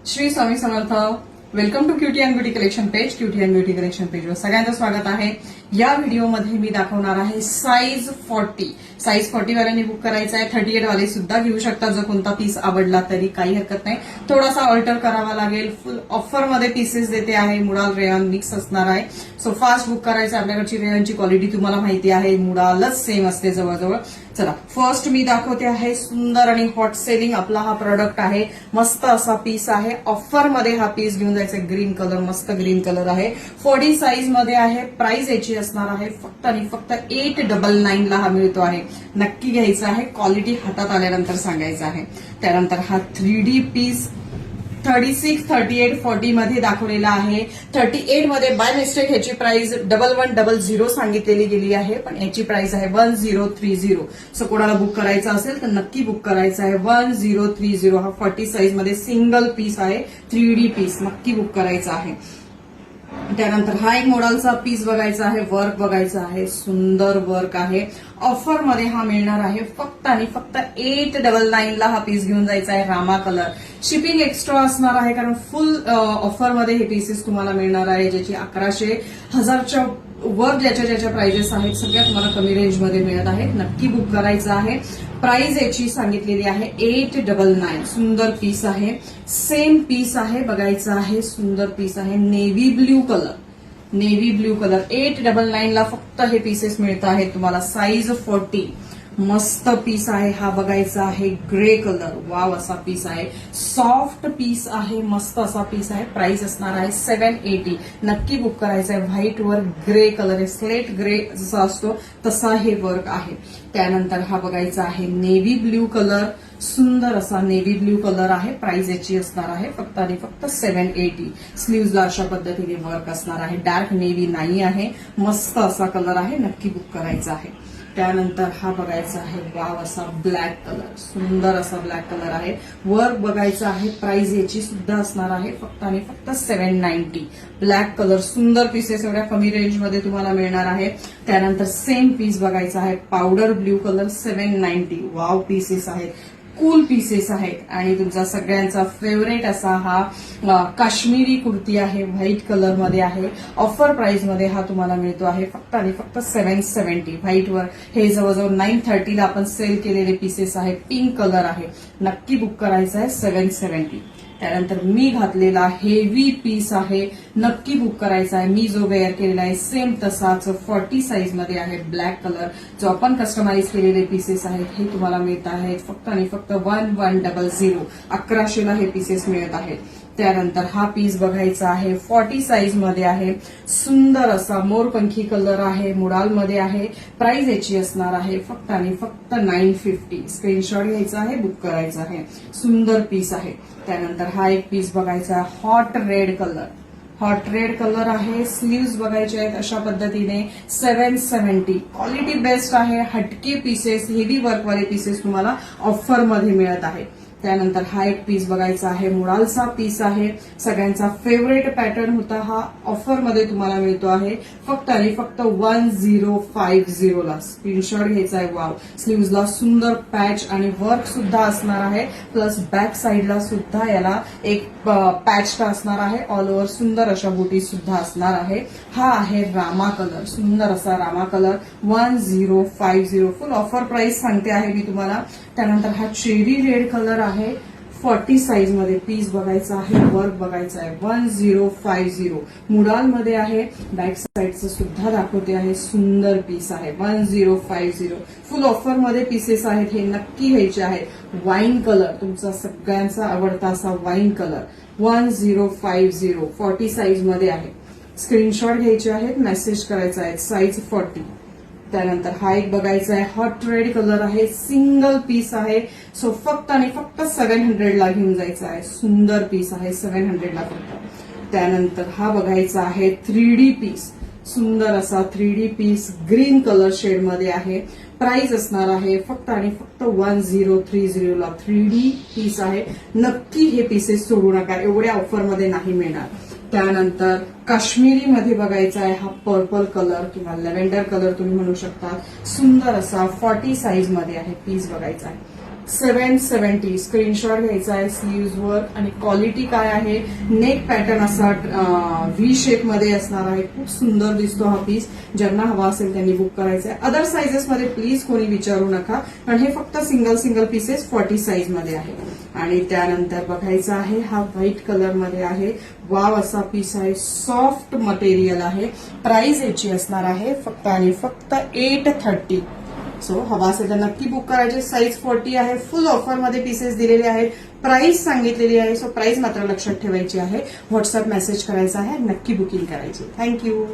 Shri Swami Samarth. Welcome to cutie and beauty collection page. Cutie and beauty collection पेजवर सगळ्यांचं स्वागत आहे. या व्हिडिओमध्ये मी दाखवणार आहे साईज 40. साईज 40 वाल्यांनी बुक करायचा आहे. 38 वाले सुद्धा घेऊ शकतात. जर कोणता पीस आवडला तरी काही हरकत नाही. थोडासा ऑल्टर करावा लागेल. फुल ऑफरमध्ये पीसेस देते आहे. मुडाल रेयॉन मिक्स असणार आहे. सो फास्ट बुक करायचं. आपल्याकडची रेयॉनची क्वालिटी तुम्हाला माहिती आहे. मुडालच सेम असते जवळजवळ. चला फर्स्ट मी दाखवते आहे सुंदर आणि हॉट सेलिंग आपला हा प्रोडक्ट आहे. मस्त असा पीस आहे. ऑफर मध्ये हा पीस घेऊन जायचा. ग्रीन कलर, मस्त ग्रीन कलर आहे. 40 साईज मध्ये आहे. प्राइस याची असणार आहे फक्त आणि फक्त 899 ला हा मिळतो आहे. नक्की घ्यायचा आहे. क्वालिटी हातात आल्यानंतर सांगायचं आहे. त्यानंतर हा 3D पीस 36, 38, 40 मध्ये दाखवलेला आहे. 38 मध्ये बाय मिस्टेक ह्याची प्राइस 1100 सांगितलेली गेली आहे, पण याची प्राइस आहे 1030. सो कोणाला बुक करायचा असेल तर नक्की बुक करायचा आहे. 1030 हा 40 साईज मध्ये सिंगल पीस आहे. 3D पीस नक्की बुक करायचा आहे. त्यानंतर हा एक मोडालचा पीस बघायचा आहे. वर्क बघायचं आहे. सुंदर वर्क आहे. ऑफर मध्ये हा मिळणार आहे फक्त आणि फक्त 899 ला हा पीस घेऊन जायचा आहे. रामा कलर. शिपिंग एक्स्ट्रा असणार आहे कारण फुल ऑफर मध्ये हे पीसेस तुम्हाला मिळणार आहे, ज्याची 1100, 1000च्या वर ज्याच्या प्राइजेस आहेत सगळ्या तुम्हाला कमी रेंजमध्ये मिळत आहेत. नक्की बुक करायचं आहे. प्राइस याची सांगितलेली आहे 899. सुंदर पीस आहे. सेम पीस आहे. बघायचं आहे. सुंदर पीस आहे. Navy blue colour. Navy blue colour 899 ला फक्त हे पीसेस मिळत आहेत तुम्हाला. साईज 40. मस्त पीस आहे. हा बघायचा आहे. Grey colour. वाव असा पीस आहे. सॉफ्ट पीस आहे. मस्त असा पीस आहे. प्राइस असणार आहे 780. नक्की बुक करायचं आहे. व्हाईट वर ग्रे कलर आहे. स्लेट ग्रे जसा असतो तसा हे वर्क आहे. त्यानंतर हा बघायचा आहे नेव्ही ब्ल्यू कलर. सुंदर असा नेव्ही ब्ल्यू कलर आहे. प्राइस याची असणार आहे फक्त आणि फक्त 780. स्लीव्हजला अशा पद्धतीने वर्क असणार आहे. डार्क नेव्ही नाही आहे. मस्त असा कलर आहे. नक्की बुक करायचा आहे. त्यानंतर हा बघायचा आहे वाव असा ब्लॅक कलर. सुंदर असा ब्लॅक कलर आहे. वर्क बघायचा आहे. प्राइस याची सुद्धा असणार आहे फक्त आणि फक्त 790. Black colour. सुंदर पीसेस एवढ्या कमी रेंजमध्ये तुम्हाला मिळणार आहे. त्यानंतर सेम पीस बघायचा आहे. Powder blue colour 790. Wow pieces आहेत. कूल पीसेस आहेत. आणि तुमचा सगळ्यांचा फेवरेट असा हा काश्मीरी कुर्ती आहे. व्हाईट कलर मध्ये आहे. ऑफर प्राइस मध्ये हा तुम्हाला मिळतो आहे फक्त आणि फक्त 770. व्हाईटवर हे जवळजवळ 930 ला आपण सेल केलेले पीसेस आहे. पिंक कलर आहे. नक्की बुक करायचं आहे 770. त्यानंतर मी घातलेला हेवी पीस आहे. नक्की बुक करायचा आहे. मी जो वेअर केलेला आहे सेम तसाच 40 साईज मध्ये आहे. Black colour. जो आपण कस्टमाइज केलेले पीसेस आहेत हे तुम्हाला मिळत आहेत फक्त आणि फक्त 1100. 1100 ला हे पीसेस मिळत आहेत. त्यानंतर हा पीस बघायचा आहे. 40 साईज मध्ये आहे. सुंदर असा मोरपंखी कलर आहे. मुडालमध्ये आहे. प्राइस याची असणार आहे फक्त आणि फक्त 950. स्क्रीनशॉट घ्यायचा आहे. बुक करायचा आहे. सुंदर पीस आहे. त्यानंतर हा एक पीस बघायचा आहे. Hot red colour. Hot red colour आहे. स्लीव्ज बघायचे आहेत अशा पद्धतीने. 770. क्वालिटी बेस्ट आहे. हटके पीसेस, हेवी वर्कवाले पीसेस तुम्हाला ऑफरमध्ये मिळत आहेत. त्यानंतर हा एक पीस बघायचा आहे. मुडालचा पीस आहे. सगळ्यांचा फेवरेट पॅटर्न होता हा. ऑफरमध्ये तुम्हाला मिळतो आहे फक्त आणि फक्त 1050 ला. स्क्रीनशॉट घ्यायचा आहे. वाव. स्लीव्हजला सुंदर पॅच आणि वर्क सुद्धा असणार आहे. प्लस बॅक साईडला सुद्धा याला एक पॅच असणार आहे. ऑल ओव्हर सुंदर अशा बुटी सुद्धा असणार आहे. हा आहे रामा कलर. सुंदर असा रामा कलर. 1050. फुल ऑफर प्राइस सांगते आहे मी तुम्हाला. त्यानंतर हा चेरी रेड कलर आहे. 40 साईज मध्ये पीस बघायचा आहे. वर्क बघायचा आहे. 1050. मुडालमध्ये आहे. बॅक साईडचं सुद्धा दाखवते आहे. सुंदर पीस आहे. 1050. फुल ऑफर मध्ये पीसेस आहेत. हे नक्की घ्यायचे आहेत. Wine colour. तुमचा सगळ्यांचा आवडता असा वाईन कलर. 1050. 40 साईज मध्ये आहे. स्क्रीनशॉट घ्यायचे आहेत. मेसेज करायचा आहे. साईज 40. त्यानंतर हा एक बघायचा आहे. हॉट रेड कलर आहे. सिंगल पीस आहे. सो फक्त आणि फक्त 700 ला घेऊन जायचा आहे. सुंदर पीस आहे. 700 ला फक्त. त्यानंतर हा बघायचा आहे 3D पीस. सुंदर असा 3D peas green colour shade मध्ये आहे. प्राइस असणार आहे फक्त आणि फक्त 1030 ला. 3D पीस आहे. नक्की हे पीसेस सोडू नका. एवढ्या ऑफरमध्ये नाही मिळणार. त्यानंतर काश्मीरी मध्ये बघायचा आहे. हा पर्पल कलर किंवा लेव्हेंडर कलर तुम्ही म्हणू शकता. सुंदर असा 40 साईज मध्ये आहे. पीस बघायचा आहे. 770 स्क्रीनशॉट घ्यायचा आहे स्लीव्ज वर्क आणि क्वालिटी काय आहे. नेक पॅटर्न असा व्ही शेप मध्ये असणार आहे. खूप सुंदर दिसतो हा पीस. ज्यांना हवा असेल त्यांनी बुक करायचा आहे. अदर साइजेस मध्ये प्लीज कोणी विचारू नका, कारण हे फक्त सिंगल पीसेस 40 साईज मध्ये आहे. आणि त्यानंतर बघायचा आहे हा व्हाईट कलर मध्ये आहे. वाव असा पीस आहे. सॉफ्ट मटेरियल आहे. प्राइस याची असणार आहे फक्त आणि फक्त 830. सो हवा असेल तर नक्की बुक करायचे. साईज 40 आहे. फुल ऑफरमध्ये पीसेस दिलेले आहेत. प्राइस सांगितलेली आहे. सो प्राइस मात्र लक्षात ठेवायची आहे. व्हॉट्सअप मेसेज करायचा आहे. नक्की बुकिंग करायची. थँक्यू.